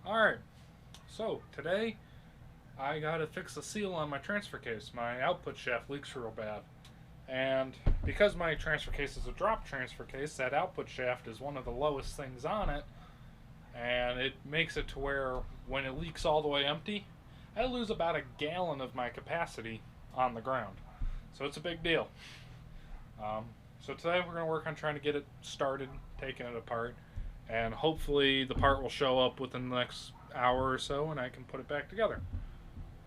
Alright, so today I gotta fix the seal on my transfer case. My output shaft leaks real bad. And because my transfer case is a drop transfer case, that output shaft is one of the lowest things on it. And it makes it to where when it leaks all the way empty, I lose about a gallon of my capacity on the ground. So it's a big deal. So today we're going to work on trying to get it started, taking it apart. And hopefully the part will show up within the next hour or so and I can put it back together.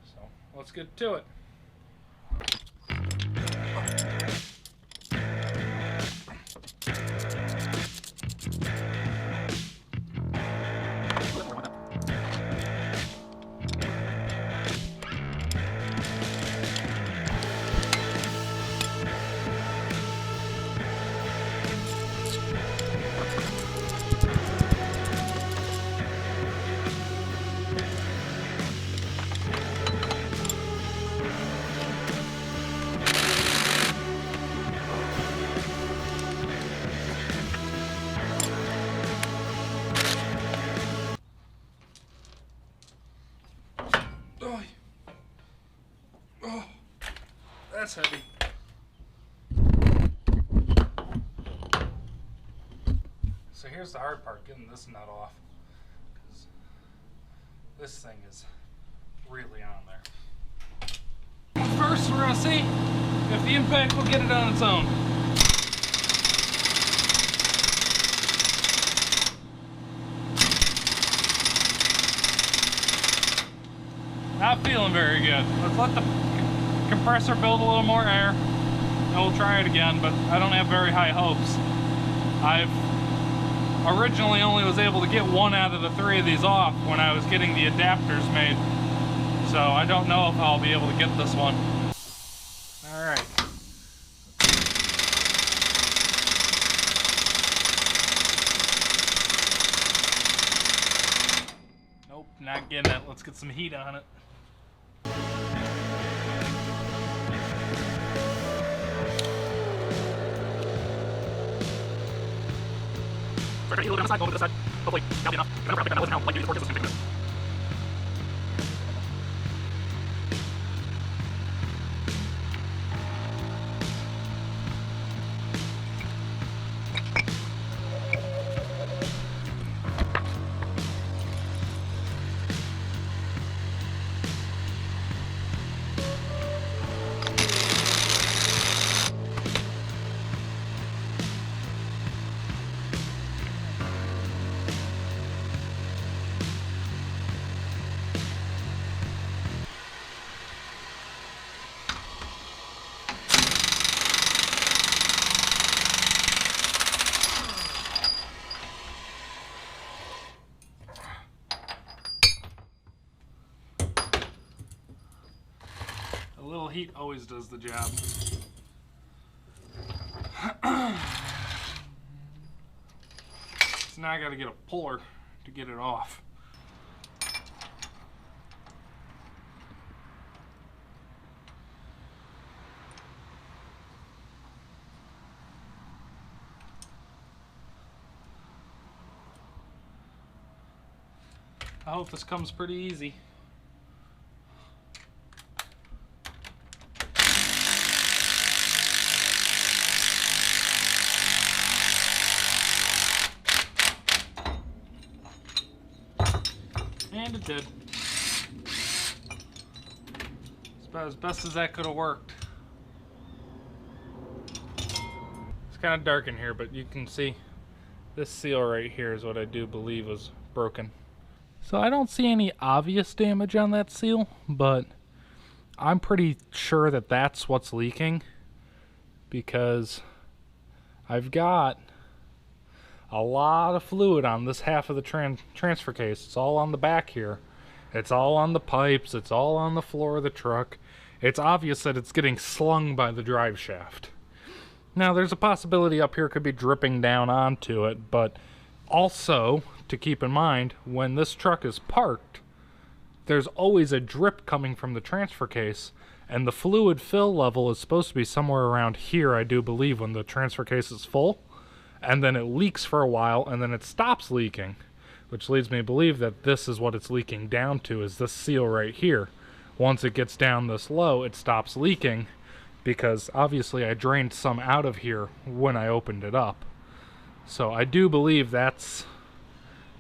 So let's get to it. Oh, that's heavy. So here's the hard part, getting this nut off, because this thing is really on there. First, we're going to see if the impact will get it on its own. Not feeling very good. Let's let the compressor build a little more air and we'll try it again, but I don't have very high hopes. I've originally only was able to get one out of the three of these off when I was getting the adapters made, so I don't know if I'll be able to get this one. Alright. Nope, not getting it. Let's get some heat on it. So I try to heat a little bit on the side, go over to the side. Hopefully that'll be enough. I'm gonna pick that out, like maybe the fork is gonna take this. A little heat always does the job. So now I gotta get a puller to get it off. I hope this comes pretty easy. And it did. It's about as best as that could have worked. It's kind of dark in here, but you can see this seal right here is what I do believe was broken. So I don't see any obvious damage on that seal, but I'm pretty sure that that's what's leaking, because I've got a lot of fluid on this half of the transfer case. It's all on the back here. It's all on the pipes. It's all on the floor of the truck. It's obvious that it's getting slung by the drive shaft. Now, there's a possibility up here could be dripping down onto it, but also to keep in mind, when this truck is parked, there's always a drip coming from the transfer case, and the fluid fill level is supposed to be somewhere around here, I do believe, when the transfer case is full. And then it leaks for a while, and then it stops leaking. which leads me to believe that this is what it's leaking down to, is this seal right here. Once it gets down this low, it stops leaking, because obviously I drained some out of here when I opened it up. So I do believe that's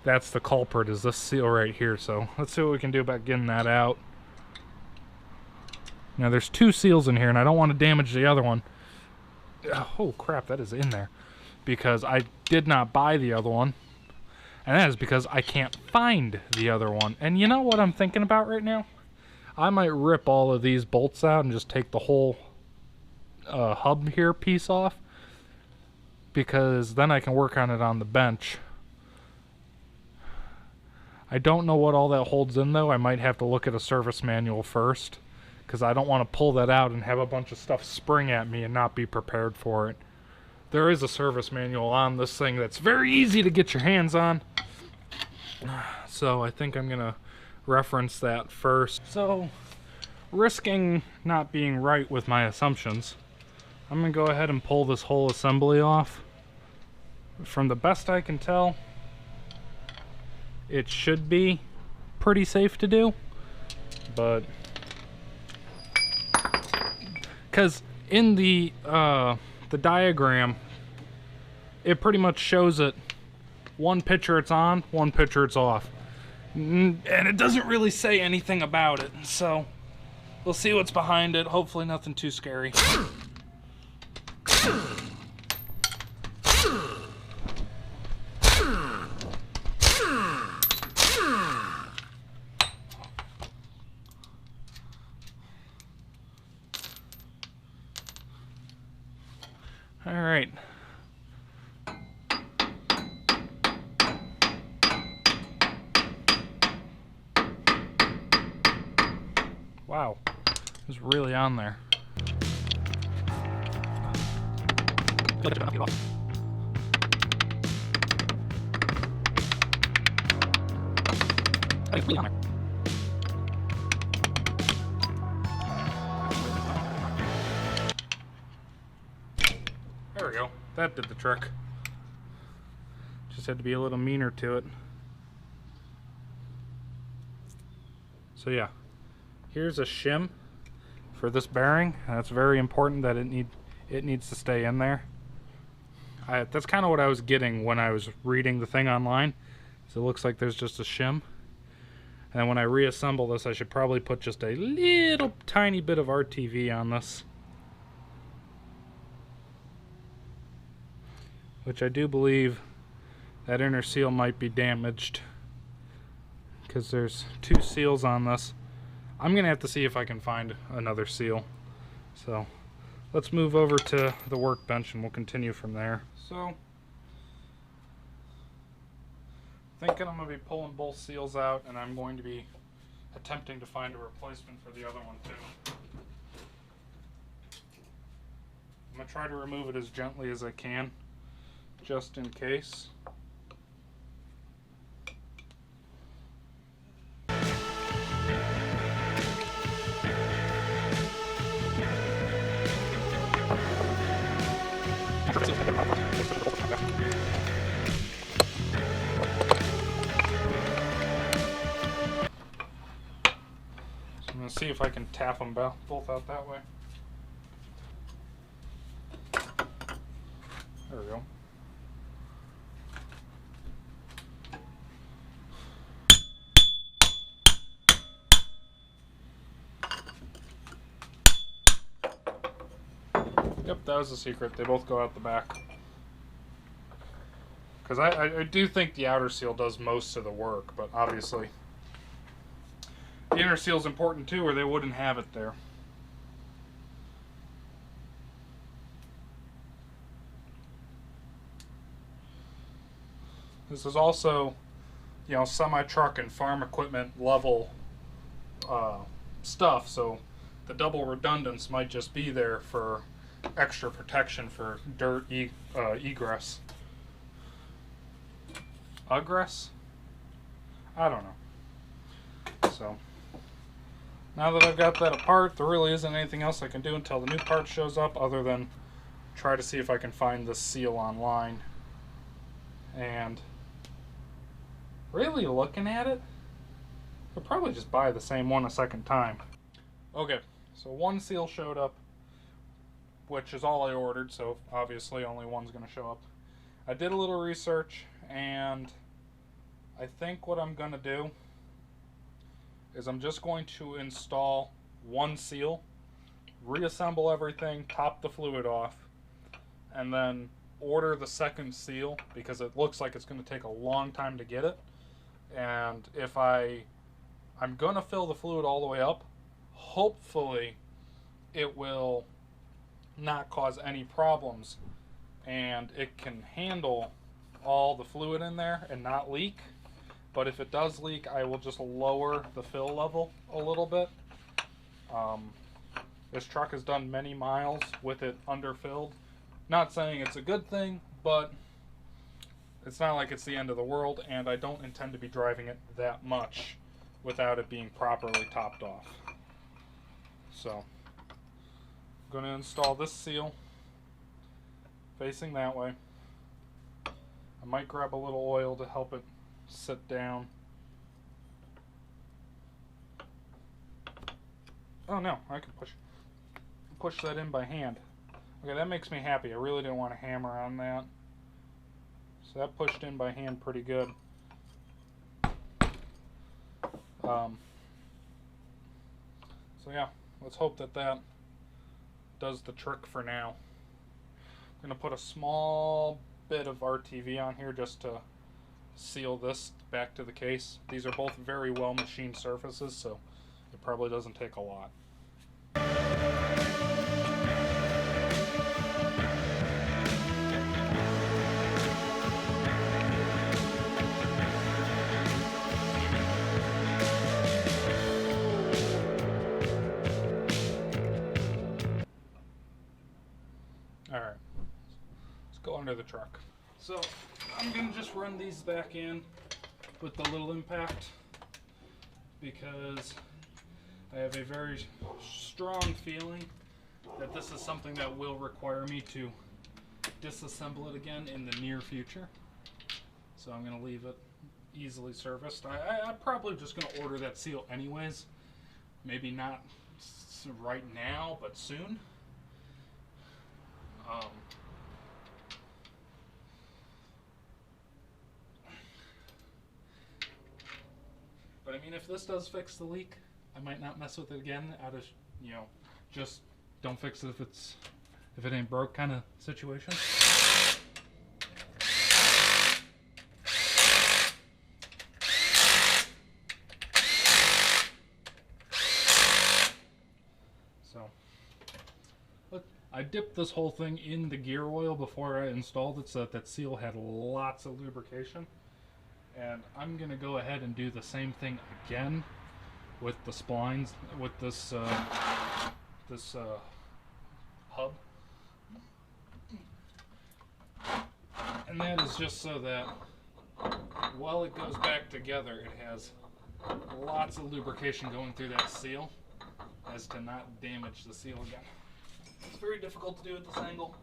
the culprit, is this seal right here. So let's see what we can do about getting that out. Now there's 2 seals in here, and I don't want to damage the other one. Oh crap, that is in there. Because I did not buy the other one. And that is because I can't find the other one. And you know what I'm thinking about right now? I might rip all of these bolts out and just take the whole hub here piece off. Because then I can work on it on the bench. I don't know what all that holds in though. I might have to look at a service manual first, because I don't want to pull that out and have a bunch of stuff spring at me and not be prepared for it. There is a service manual on this thing that's very easy to get your hands on. So I think I'm going to reference that first. So, risking not being right with my assumptions, I'm going to go ahead and pull this whole assembly off. From the best I can tell, it should be pretty safe to do, but because in the diagram, it pretty much shows it one picture it's on, one picture it's off, and it doesn't really say anything about it. So we'll see what's behind it. Hopefully nothing too scary. All right. Wow, it was really on there. There we go. That did the trick. Just had to be a little meaner to it. So yeah, here's a shim for this bearing. That's very important that it needs to stay in there. That's kind of what I was getting when I was reading the thing online. So it looks like there's just a shim. And when I reassemble this, I should probably put just a little tiny bit of RTV on this, which I do believe that inner seal might be damaged, because there's 2 seals on this. I'm gonna have to see if I can find another seal. So let's move over to the workbench and we'll continue from there. So thinking I'm gonna be pulling both seals out, and I'm going to be attempting to find a replacement for the other one too. I'm gonna try to remove it as gently as I can, just in case. So I'm going to see if I can tap them both out that way. There we go. Yep, that was the secret. They both go out the back. Because I do think the outer seal does most of the work, but obviously the inner seal is important too, or they wouldn't have it there. This is also, you know, semi-truck and farm equipment level stuff, so the double redundance might just be there for extra protection for dirt egress. Egress? I don't know. So now that I've got that apart, there really isn't anything else I can do until the new part shows up, other than try to see if I can find this seal online. And Really looking at it, I'll probably just buy the same one a second time. Okay, so one seal showed up, which is all I ordered, so obviously only one's going to show up. I did a little research, and I think what I'm going to do is I'm just going to install one seal, reassemble everything, top the fluid off, and then order the second seal because it looks like it's going to take a long time to get it. And if I'm going to fill the fluid all the way up, hopefully it will not cause any problems and it can handle all the fluid in there and not leak. But if it does leak, I will just lower the fill level a little bit. This truck has done many miles with it underfilled. Not saying it's a good thing, but it's not like it's the end of the world, and I don't intend to be driving it that much without it being properly topped off. So, I'm going to install this seal facing that way. I might grab a little oil to help it sit down. Oh no, I can push that in by hand. Okay, that makes me happy. I really didn't want to hammer on that. So that pushed in by hand pretty good. So yeah, let's hope that does the trick for now. I'm going to put a small bit of RTV on here just to seal this back to the case. These are both very well machined surfaces, so it probably doesn't take a lot. Alright, let's go under the truck. So I'm going to just run these back in with the little impact because I have a very strong feeling that this is something that will require me to disassemble it again in the near future. So I'm going to leave it easily serviced. I'm probably just going to order that seal anyways. Maybe not right now, but soon. But I mean, if this does fix the leak, I might not mess with it again out of, just don't fix it if it ain't broke kind of situation. So, look, I dipped this whole thing in the gear oil before I installed it so that seal had lots of lubrication. And I'm going to go ahead and do the same thing again with the splines, with this hub. And that is just so that while it goes back together, it has lots of lubrication going through that seal as to not damage the seal again. It's very difficult to do at this angle.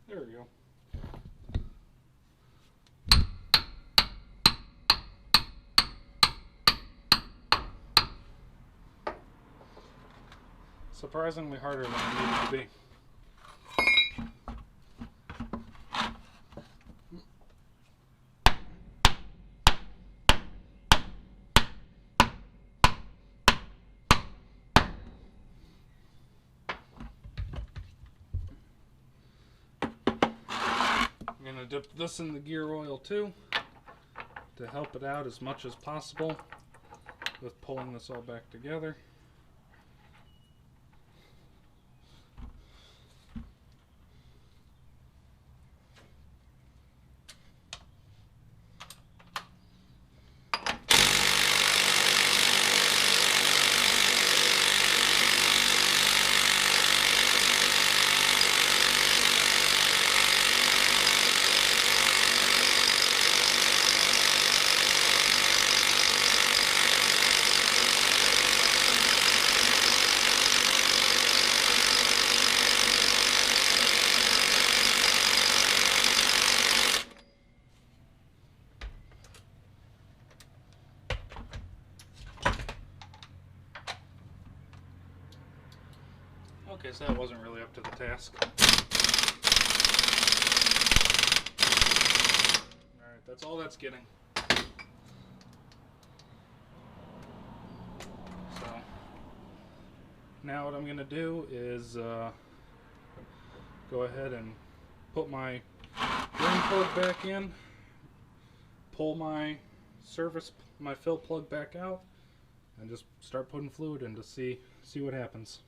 There we go. Surprisingly harder than it needed to be. I'm going to dip this in the gear oil too to help it out as much as possible with pulling this all back together. Okay, so that wasn't really up to the task. Alright, that's all that's getting. So, now what I'm going to do is go ahead and put my drain plug back in, pull my fill plug back out, and just start putting fluid in to see what happens.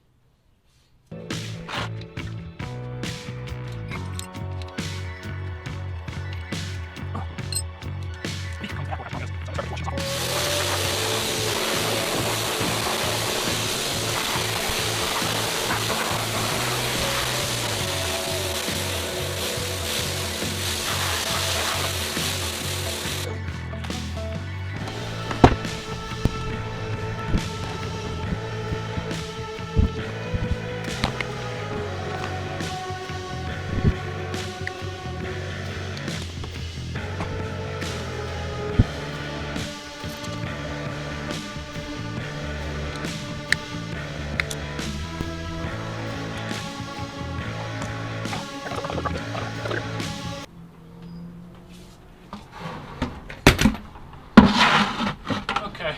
Okay,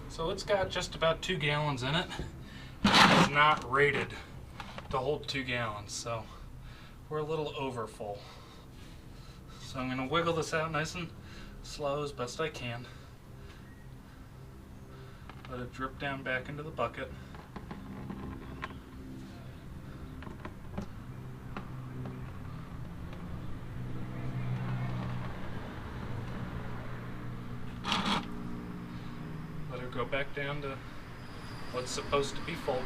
so it's got just about 2 gallons in it. It's not rated to hold 2 gallons, so we're a little over full. So I'm going to wiggle this out nice and slow as best I can. Let it drip down back into the bucket. Let her go back down to what's supposed to be full.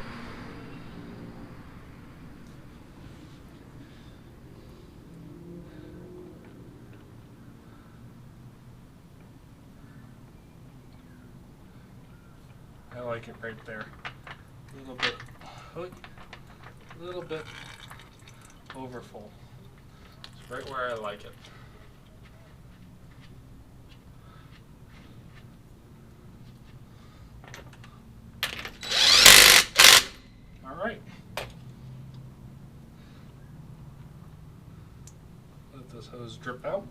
I like it right there. A little bit over full. It's right where I like it. All right. Let this hose drip out.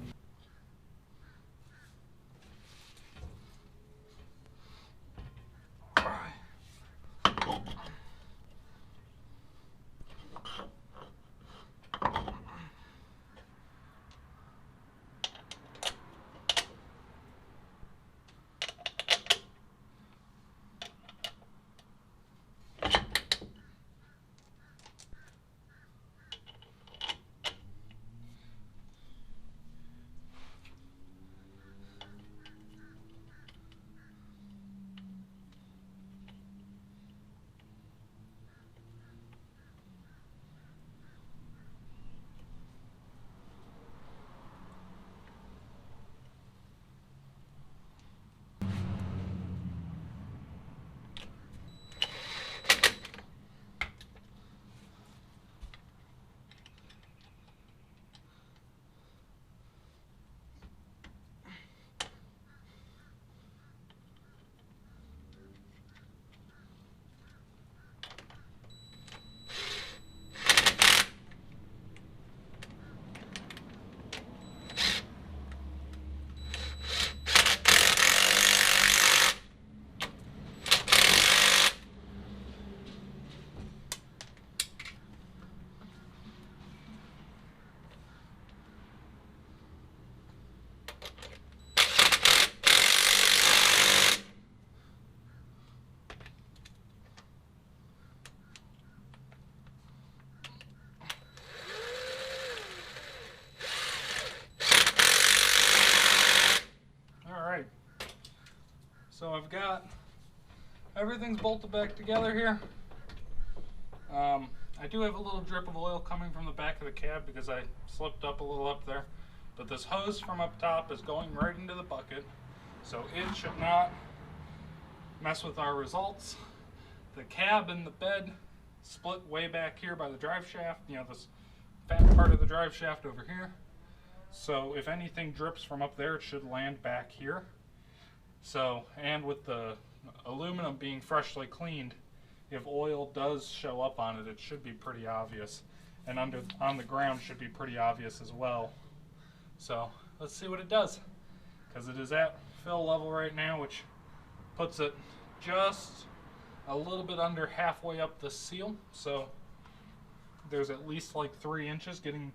So I've got everything's bolted back together here. I do have a little drip of oil coming from the back of the cab because I slipped up a little up there. But this hose from up top is going right into the bucket, so it should not mess with our results. The cab and the bed split way back here by the drive shaft, you know, this fat part of the drive shaft over here. So if anything drips from up there, it should land back here. So, and with the aluminum being freshly cleaned, if oil does show up on it, it should be pretty obvious. And on the ground should be pretty obvious as well. So let's see what it does. Because it is at fill level right now, which puts it just a little bit under halfway up the seal. So there's at least like 3 inches getting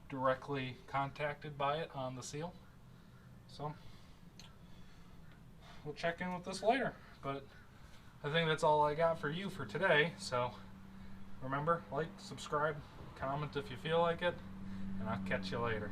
directly contacted by it on the seal. So we'll check in with this later. But I think that's all I got for you for today. So remember, like, subscribe, comment if you feel like it, and I'll catch you later.